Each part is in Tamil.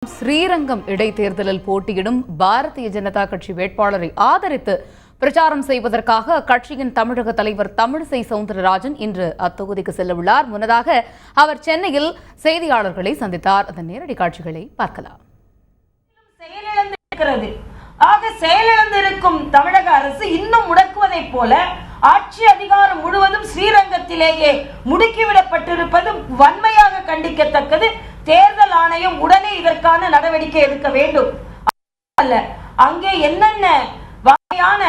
ஸ்ரீரங்கம் இடைத்தேர்தலில் போட்டியிடும் பாரதிய ஜனதா கட்சி வேட்பாளரை ஆதரித்து பிரச்சாரம் செய்வதற்காக அக்கட்சியின் தமிழக தலைவர் தமிழிசை சவுந்தரராஜன் இன்று அத்தொகுதிக்கு செல்லவுள்ளார். முன்னதாக அவர் சென்னையில் செய்தியாளர்களை சந்தித்தார். அதன் நேரடி காட்சிகளை பார்க்கலாம். செயலிழந்திருக்கும் தமிழக அரசு இன்னும் முடக்குவதைப் போல ஆட்சி அதிகாரம் முழுவதும் ஸ்ரீரங்கத்திலேயே முடுக்கிவிடப்பட்டிருப்பது வன்மையாக கண்டிக்கத்தக்கது. தேர்தல் ஆணையம் உடனே இதற்கான நடவடிக்கை எடுக்க வேண்டும். அங்கே என்னென்ன வகையான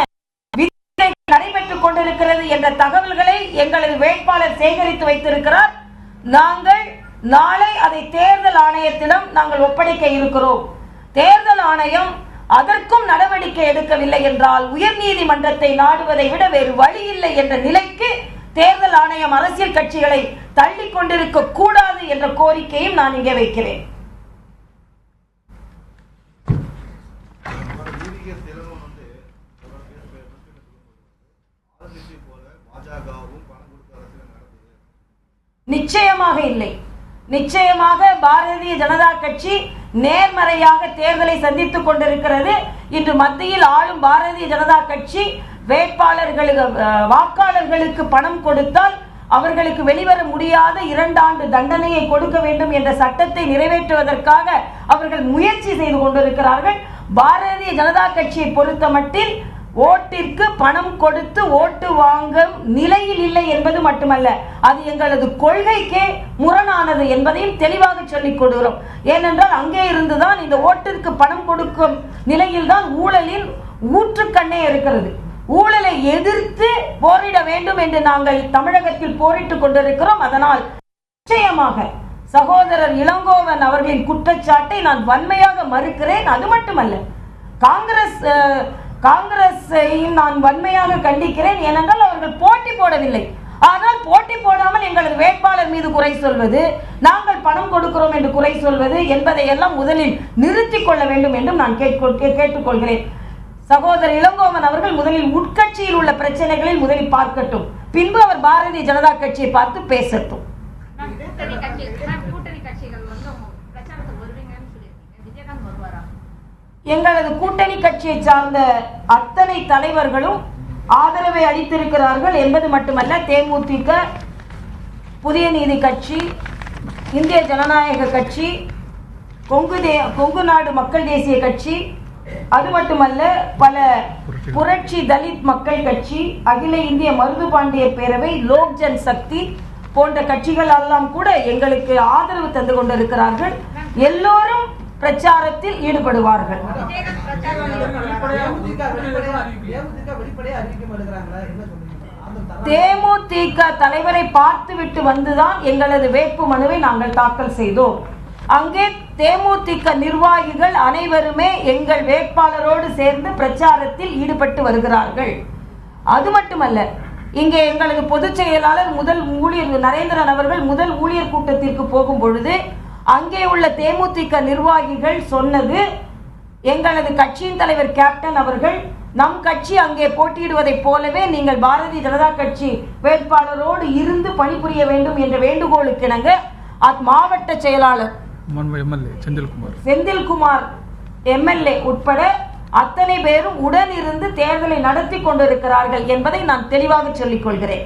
நடைபெற்றுக் கொண்டிருக்கிறது என்ற தகவல்களை எங்களது வேட்பாளர் சேகரித்து வைத்திருக்கிறார். நாங்கள் நாளை அதை தேர்தல் ஆணையத்திடம் நாங்கள் ஒப்படைக்க இருக்கிறோம். தேர்தல் ஆணையம் அதற்கும் நடவடிக்கை எடுக்கவில்லை என்றால் உயர்நீதிமன்றத்தை நாடுவதை விட வேறு வழி இல்லை என்ற நிலைக்கு தேர்தல் ஆணையம் அரசியல் கட்சிகளை தள்ளி கொண்டிருக்க கூடாது என்ற கோரிக்கையும் நான் இங்கே வைக்கிறேன். நிச்சயமாக இல்லை. நிச்சயமாக பாரதிய ஜனதா கட்சி நேர்மறையாக தேர்தலை சந்தித்துக் கொண்டிருக்கிறது. இன்று மத்தியில் ஆளும் பாரதிய ஜனதா கட்சி வேட்பாளர்களுக்கு வாக்காளர்களுக்கு பணம் கொடுத்தால் அவர்களுக்கு வெளிவர முடியாத 2 ஆண்டு தண்டனையை கொடுக்க வேண்டும் என்ற சட்டத்தை நிறைவேற்றுவதற்காக அவர்கள் முயற்சி செய்து கொண்டிருக்கிறார்கள். பாரதிய ஜனதா கட்சியை பொறுத்த மட்டில் ஓட்டிற்கு பணம் கொடுத்து ஓட்டு வாங்கும் நிலையில் இல்லை என்பது மட்டுமல்ல, அது எங்களது கொள்கைக்கே முரணானது என்பதையும் தெளிவாக சொல்லிக் கொடுக்கிறோம். ஏனென்றால் அங்கே இருந்துதான் இந்த ஓட்டிற்கு பணம் கொடுக்கும் நிலையில் தான் ஊழலின் ஊற்றுக்கண்ணே இருக்கிறது. ஊழலை எதிர்த்து போரிட வேண்டும் என்று நாங்கள் தமிழகத்தில் போரிட்டுக் கொண்டிருக்கிறோம். அதனால் நிச்சயமாக சகோதரர் இளங்கோவன் அவர்களின் குற்றச்சாட்டை நான் வன்மையாக மறுக்கிறேன். அது மட்டுமல்ல, காங்கிரஸையும் நான் வன்மையாக கண்டிக்கிறேன். ஏனென்றால் அவர்கள் போட்டி போடவில்லை. ஆனால் போட்டி போடாமல் எங்களது வேட்பாளர் மீது குறை சொல்வது, நாங்கள் பணம் கொடுக்கிறோம் என்று குறை சொல்வது என்பதை எல்லாம் முதலில் நிறுத்திக் கொள்ள வேண்டும் என்றும் நான் கேட்டுக்கொள்கிறேன். சகோதரர் இளங்கோவன் அவர்கள் முதலில் உட்கட்சியில் உள்ள பிரச்சனைகளில் முதலில் பார்க்கட்டும், பின்பு அவர் பாரதிய ஜனதா கட்சியை பார்த்து பேசட்டும். எங்களது கூட்டணி கட்சியை சார்ந்த அத்தனை தலைவர்களும் ஆதரவை அளித்திருக்கிறார்கள் என்பது மட்டுமல்ல, தேமுதிக, புதிய நீதி கட்சி, இந்திய ஜனநாயக கட்சி, கொங்கு நாடு மக்கள் தேசிய கட்சி, அது மட்டுமல்ல பல புரட்சி தலித் மக்கள் கட்சி, அகில இந்திய மருது பாண்டிய பேரவை, லோக் ஜன் சக்தி போன்ற கட்சிகள் எல்லாம் கூட எங்களுக்கு ஆதரவு தந்து கொண்டிருக்கிறார்கள். எல்லோரும் பிரச்சாரத்தில் ஈடுபடுவார்கள். தேமுதிக தலைவரை பார்த்துவிட்டு வந்துதான் எங்களது வேட்பு மனுவை நாங்கள் தாக்கல் செய்தோம். அங்கே தேமுதிக நிர்வாகிகள் அனைவருமே எங்கள் வேட்பாளரோடு சேர்ந்து பிரச்சாரத்தில் ஈடுபட்டு வருகிறார்கள். அது மட்டுமல்ல, இங்கே எங்களது பொதுச் செயலாளர் முதல் ஊழியர் நரேந்திரன் அவர்கள் முதல் ஊழியர் கூட்டத்திற்கு போகும் பொழுது அங்கே உள்ள தேமுதிக நிர்வாகிகள் சொன்னது, எங்களது கட்சியின் தலைவர் கேப்டன் அவர்கள் நம் கட்சி அங்கே போட்டியிடுவதைப் போலவே நீங்கள் பாரதிய ஜனதா கட்சி வேட்பாளரோடு இருந்து பணிபுரிய வேண்டும் என்ற வேண்டுகோளுக்கு இணங்க மாவட்ட செயலாளர் செந்தில்குமார் எம்எல்ஏ உட்பட அத்தனை பேரும் உடன் இருந்து தேர்தலை நடத்தி கொண்டிருக்கிறார்கள் என்பதை நான் தெளிவாக சொல்லிக் கொள்கிறேன்.